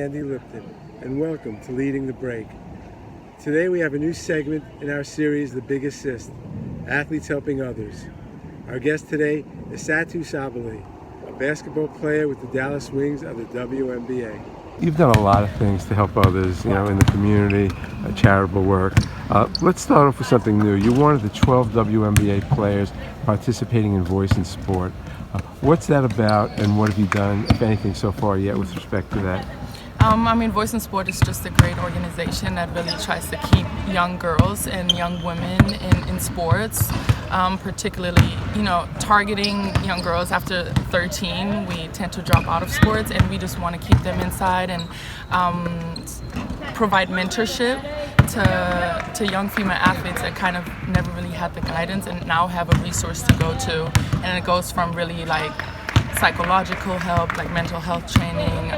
Andy Lipton, and welcome to Leading the Break. Today we have a new segment in our series, The Big Assist, Athletes Helping Others. Our guest today is Satou Sabally, a basketball player with the Dallas Wings of the WNBA. You've done a lot of things to help others, in the community, charitable work. Let's start off with something new. You're one of the 12 WNBA players participating in Voice in Sport. What's that about, and what have you done, if anything, so far yet with respect to that? Voice in Sport is just a great organization that really tries to keep young girls and young women in sports, particularly, targeting young girls after 13. We tend to drop out of sports, and we just want to keep them inside and provide mentorship to young female athletes that kind of never really had the guidance and now have a resource to go to. And it goes from really psychological help, like mental health training,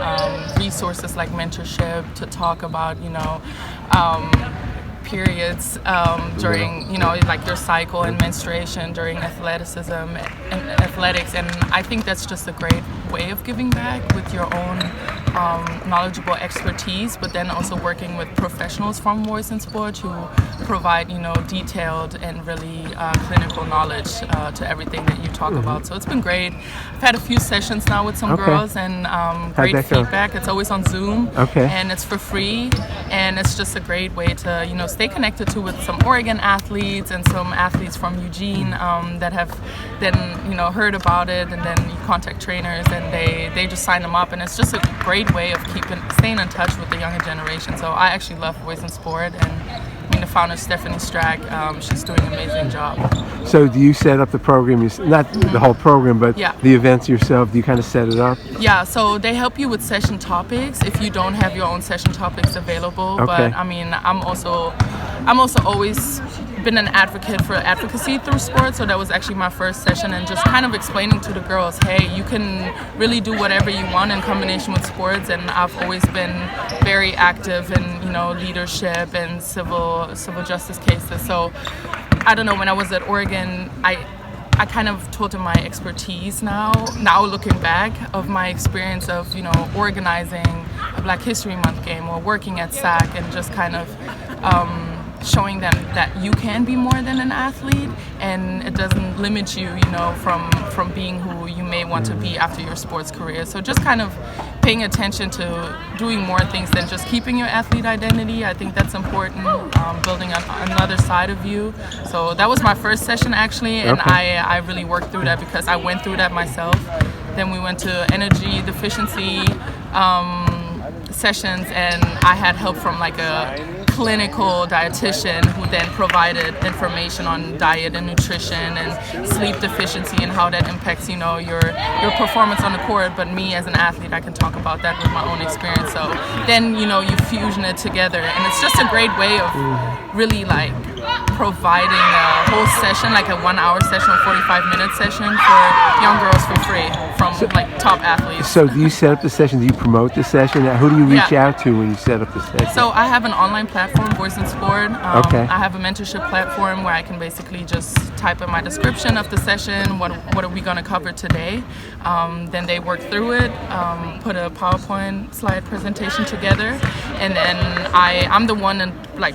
resources like mentorship to talk about, periods during, your cycle and menstruation during athleticism and athletics. And I think that's just a great way of giving back with your own knowledgeable expertise, but then also working with professionals from Voice in Sport who provide, detailed and really clinical knowledge to everything that you talk about. So it's been great. I've had a few sessions now with some girls, and great feedback. It's always on Zoom, and it's for free, and it's just a great way to, stay connected with some Oregon athletes and some athletes from Eugene that have then, heard about it, and then you contact trainers and they just sign them up, and it's just a great way of staying in touch with the younger generation. So I actually love Voice in Sport, and the founder, Stephanie Strack, she's doing an amazing job. So do you set up the program, not the whole program, but the events yourself? Do you kind of set it up? Yeah, so they help you with session topics if you don't have your own session topics available. But I'm also always been an advocate for advocacy through sports, so that was actually my first session, and just kind of explaining to the girls, hey, you can really do whatever you want in combination with sports. And I've always been very active in leadership and civil justice cases. So I don't know, when I was at Oregon, I kind of told them my expertise now looking back, of my experience of organizing a Black History Month game or working at SAC, and just kind of showing them that you can be more than an athlete, and it doesn't limit you, from being who you may want to be after your sports career. So just kind of paying attention to doing more things than just keeping your athlete identity. I think that's important, building another side of you. So that was my first session, actually, and I really worked through that because I went through that myself. Then we went to energy deficiency sessions, and I had help from a clinical dietitian who then provided information on diet and nutrition and sleep deficiency and how that impacts your performance on the court. But me as an athlete, I can talk about that with my own experience. So then you fusion it together, and it's just a great way of really providing a whole session, like a 1 hour session or 45-minute session for young girls for free from top athletes. So do you set up the session? Do you promote the session? Who do you reach out to when you set up the session? So I have an online platform, Voice in Sport. I have a mentorship platform where I can basically just type in my description of the session, what are we going to cover today. Then they work through it, put a PowerPoint slide presentation together, and then I'm the one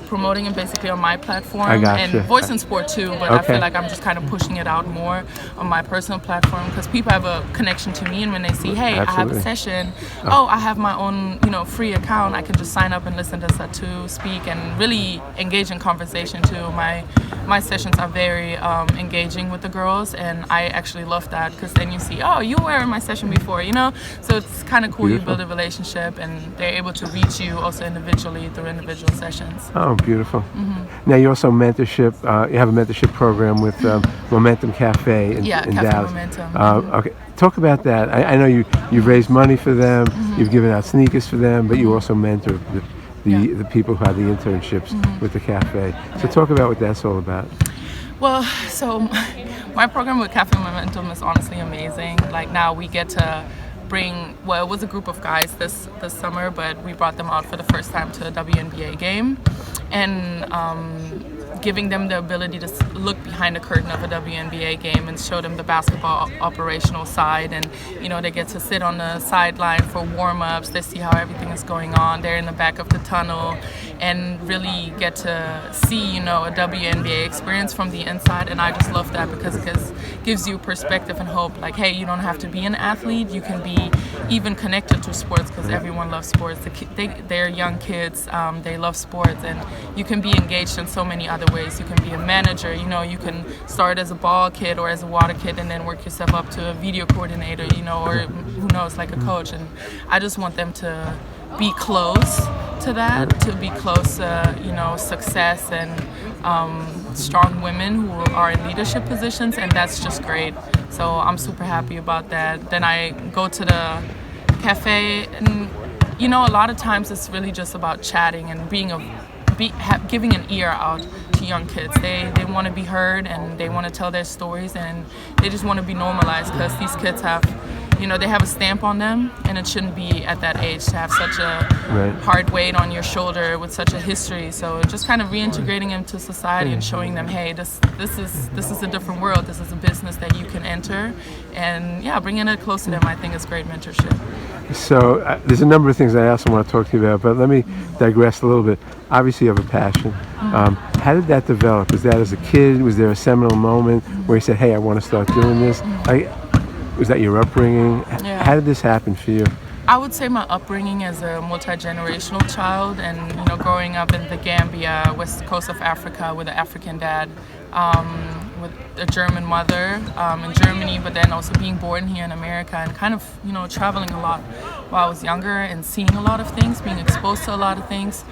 promoting it basically on my platform, and Voice in Sport too, but I feel like I'm just kind of pushing it out more on my personal platform because people have a connection to me, and when they see, hey, I have a session, I have my own free account, I can just sign up and listen to Satou speak and really engage in conversation too. My sessions are very engaging with the girls, and I actually love that because then you see, you were in my session before, so it's kind of cool. Beautiful. You build a relationship, and they're able to reach you also individually through individual sessions. Oh, beautiful. Now you also mentorship, you have a mentorship program with Momentum Cafe in Cafe Dallas. Momentum. Talk about that. I know you've raised money for them, you've given out sneakers for them, but you also mentor the people who have the internships with the cafe. So talk about what that's all about. Well, so my program with Cafe Momentum is honestly amazing. Now we get to bring, it was a group of guys this summer, but we brought them out for the first time to a WNBA game, and giving them the ability to look behind the curtain of a WNBA game and show them the basketball operational side. And they get to sit on the sideline for warm-ups. They see how everything is going on. They're in the back of the tunnel and really get to see a WNBA experience from the inside. And I just love that because it gives you perspective and hope. Like, hey, you don't have to be an athlete. You can be even connected to sports because everyone loves sports. They're young kids. They love sports, and you can be engaged in so many other ways. You can be a manager. You can start as a ball kid or as a water kid and then work yourself up to a video coordinator, or who knows, like a coach. And I just want them to be close to that, to be close to, success and strong women who are in leadership positions, and that's just great. So I'm super happy about that. Then I go to the cafe, and a lot of times it's really just about chatting and giving an ear out to young kids. They want to be heard, and they want to tell their stories, and they just want to be normalized because these kids have, they have a stamp on them, and it shouldn't be at that age to have such a hard weight on your shoulder with such a history. So just kind of reintegrating them to society and showing them, hey, this is a different world. This is a business that you can enter, and bringing it close to them, I think, is great mentorship. So there's a number of things I also want to talk to you about, but let me digress a little bit. Obviously, you have a passion. How did that develop? Was that as a kid? Was there a seminal moment where you said, hey, I want to start doing this? Was that your upbringing? Yeah. How did this happen for you? I would say my upbringing as a multi-generational child, and growing up in the Gambia, west coast of Africa, with an African dad, with a German mother in Germany, but then also being born here in America, and kind of traveling a lot while I was younger and seeing a lot of things, being exposed to a lot of things,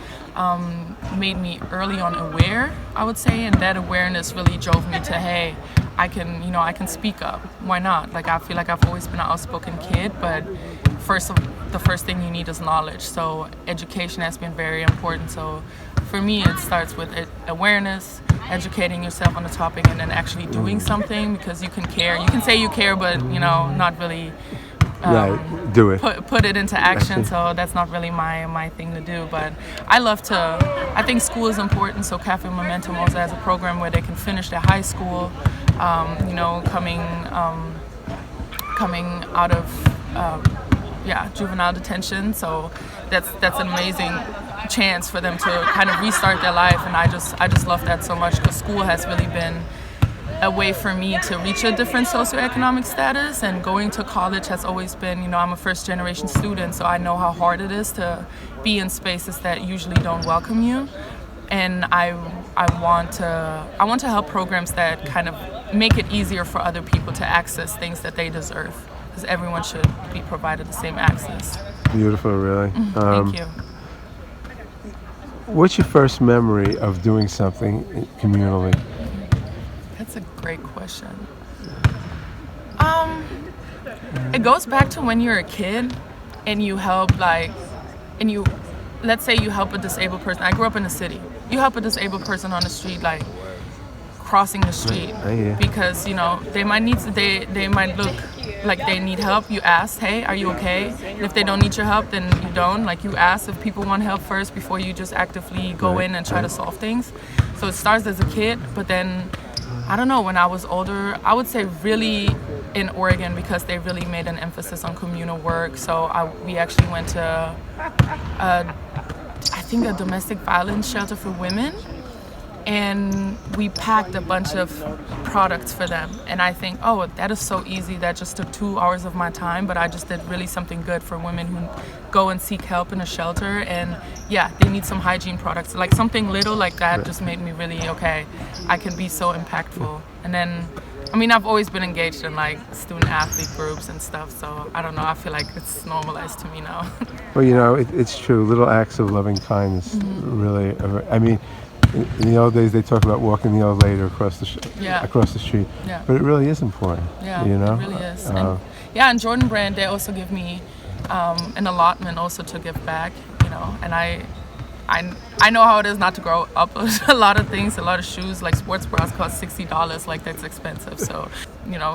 made me early on aware, I would say, and that awareness really drove me to, hey, I can speak up. Why not? Like, I feel like I've always been an outspoken kid, but the first thing you need is knowledge. So education has been very important. So for me, it starts with awareness, educating yourself on the topic, and then actually doing something, because you can care. You can say you care, but not really do it. Put it into action. So that's not really my thing to do. But I think school is important. So Cafe Momentum also has a program where they can finish their high school, coming out of juvenile detention. So that's an amazing chance for them to kind of restart their life, and I just love that so much, because school has really been a way for me to reach a different socioeconomic status, and going to college has always been, I'm a first generation student, so I know how hard it is to be in spaces that usually don't welcome you, and I want to help programs that kind of make it easier for other people to access things that they deserve, because everyone should be provided the same access. Beautiful, really. Thank you. What's your first memory of doing something communally? That's a great question. It goes back to when you're a kid and you help, let's say you help a disabled person. I grew up in the city. You help a disabled person on the street, crossing the street, because they might look like they need help. You ask, hey, are you okay? And if they don't need your help, then you don't. You ask if people want help first before you just actively go in and try to solve things. So it starts as a kid, but then I don't know, when I was older, I would say really in Oregon, because they really made an emphasis on communal work. So we actually went to I think a domestic violence shelter for women, and we packed a bunch of products for them. And I think, oh, that is so easy. That just took 2 hours of my time, but I just did really something good for women who go and seek help in a shelter. And they need some hygiene products. Something little like that just made me really, okay, I can be so impactful. And then, I've always been engaged in student athlete groups and stuff. So I don't know, I feel like it's normalized to me now. Well, it's true. Little acts of loving kindness really, in the old days, they talk about walking the elevator across the street, but it really is important. Yeah, it really is. And Jordan Brand, they also give me an allotment also to give back. And I know how it is not to grow up. A lot of things, a lot of shoes, sports bras cost $60. That's expensive. So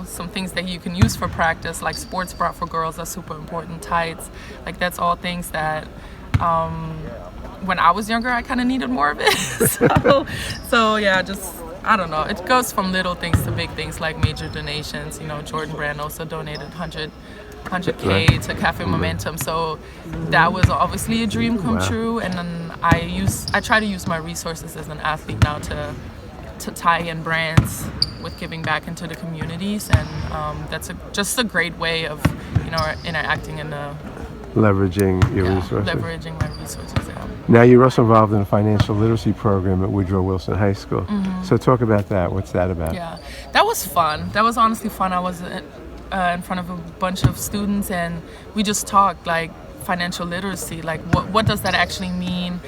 some things that you can use for practice, like sports bra for girls, are super important. Tights, that's all things that when I was younger, I kind of needed more of it. so yeah, just, I don't know. It goes from little things to big things, like major donations. You know, Jordan Brand also donated 100K to Cafe Momentum. So that was obviously a dream come true. And then I try to use my resources as an athlete now to tie in brands with giving back into the communities, and that's just a great way of, you know, interacting in the leveraging your resources. Leveraging my resources. Yeah. Now you're also involved in a financial literacy program at Woodrow Wilson High School. So talk about that. What's that about? Yeah, that was fun. That was honestly fun. I was in front of a bunch of students, and we just talked like financial literacy. Like, what does that actually mean?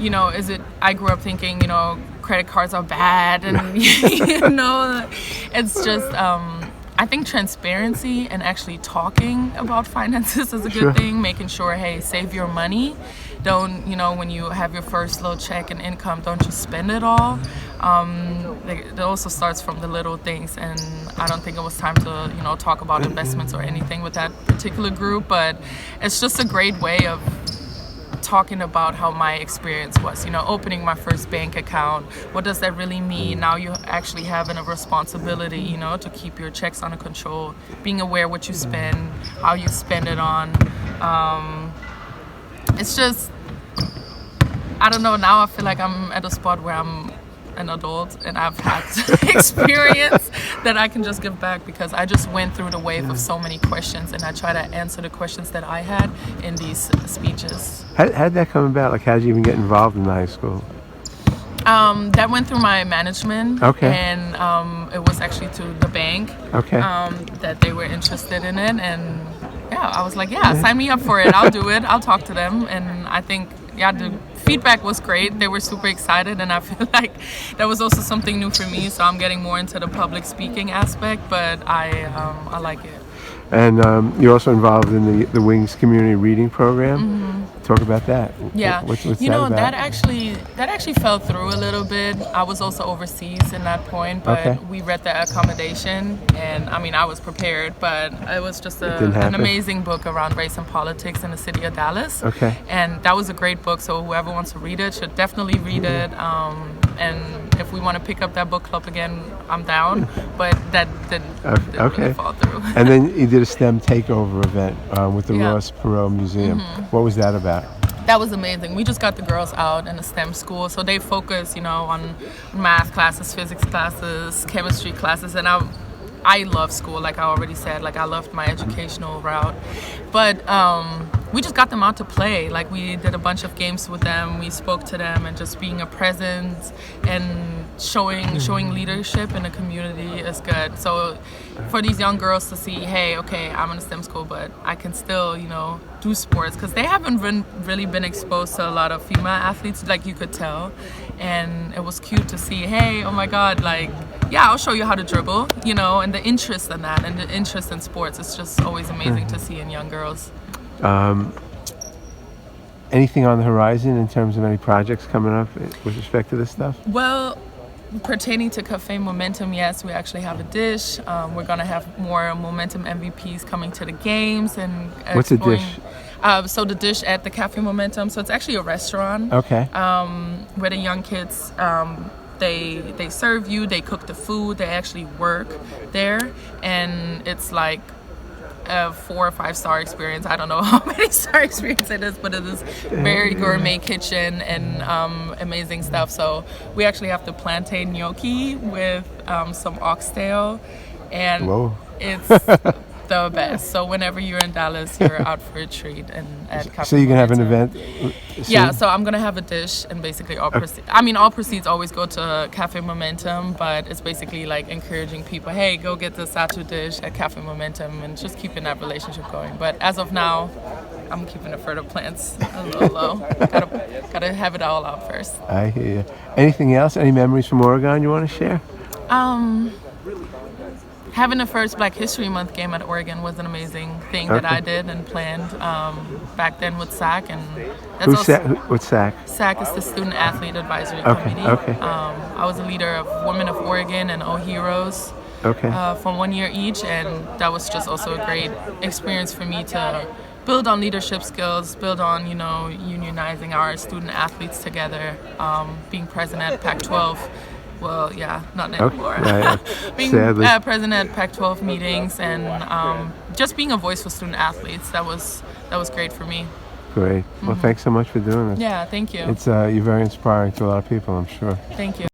You know, I grew up thinking, you know, credit cards are bad, and you know, it's just I think transparency and actually talking about finances is a good thing. Making sure, hey, save your money. Don't, you know, when you have your first little check and income, don't just spend it all. It also starts from the little things, and I don't think it was time to, you know, talk about investments or anything with that particular group, but it's just a great way of talking about how my experience was, you know, opening my first bank account. What does that really mean? Now you actually having a responsibility, you know, to keep your checks under control, being aware what you spend, how you spend it on. It's just, I don't know, now I feel like I'm at a spot where I'm an adult and I've had experience that I can just give back, because I just went through the wave of so many questions, and I try to answer the questions that I had in these speeches. How did that come about? Like, how did you even get involved in the high school? That went through my management, okay. And it was actually to the bank, okay. That they were interested in it, and yeah, I was like, yeah, sign me up for it. I'll do it. I'll talk to them, and I think, yeah, the feedback was great. They were super excited, and I feel like that was also something new for me. So I'm getting more into the public speaking aspect, but I like it. And you're also involved in the Wings Community Reading Program. Talk about that. Yeah, what's you know, that about? that actually fell through a little bit. I was also overseas in that point, but we read the accommodation, and I mean, I was prepared, but it was just an amazing book around race and politics in the city of Dallas. Okay. And that was a great book, so whoever wants to read it should definitely read it. And if we want to pick up that book club again, I'm down, but that didn't really fall through. And then you did a STEM takeover event with the Ross Perot Museum. What was that about? That was amazing. We just got the girls out in a STEM school, so they focus, you know, on math classes, physics classes, chemistry classes, and I love school, like I already said. Like, I loved my educational route, but we just got them out to play. Like, we did a bunch of games with them. We spoke to them, and just being a presence and showing leadership in the community is good. So for these young girls to see, hey, okay, I'm in a STEM school, but I can still, you know, do sports, because they haven't really been exposed to a lot of female athletes, like you could tell. And it was cute to see, hey, oh my God, like, yeah, I'll show you how to dribble, you know, and the interest in that and the interest in sports. It's just always amazing to see in young girls. Anything on the horizon in terms of any projects coming up with respect to this stuff? Well, pertaining to Cafe Momentum, yes, we actually have a dish. We're going to have more Momentum MVPs coming to the games. And what's a dish? So the dish at the Cafe Momentum, so it's actually a restaurant. Okay. Where the young kids, they serve you, they cook the food, they actually work there, and it's like a 4 or 5 star experience. I don't know how many star experience it is, but it is very gourmet kitchen and amazing stuff. So we actually have the plantain gnocchi with some oxtail, and it's the best. So whenever you're in Dallas, you're out for a treat. And at Cafe so you can have an Momentum. event soon? Yeah, so I'm gonna have a dish, and basically all proceeds always go to Cafe Momentum, but it's basically like encouraging people, hey, go get the Satou dish at Cafe Momentum, and just keeping that relationship going. But as of now, I'm keeping the further plans a little low. Gotta have it all out first. I hear you. Anything else? Any memories from Oregon you want to share? Having the first Black History Month game at Oregon was an amazing thing that I did and planned back then with SAC. And what's SAC? SAC is the Student Athlete Advisory Committee. Okay. I was a leader of Women of Oregon and O Heroes for 1 year each, and that was just also a great experience for me to build on leadership skills, build on, unionizing our student athletes together, being president at Pac-12. Well, yeah, not anymore. Being president at Pac-12 meetings and just being a voice for student athletes, that was great for me. Great. Well, thanks so much for doing this. Yeah, thank you. It's you're very inspiring to a lot of people, I'm sure. Thank you.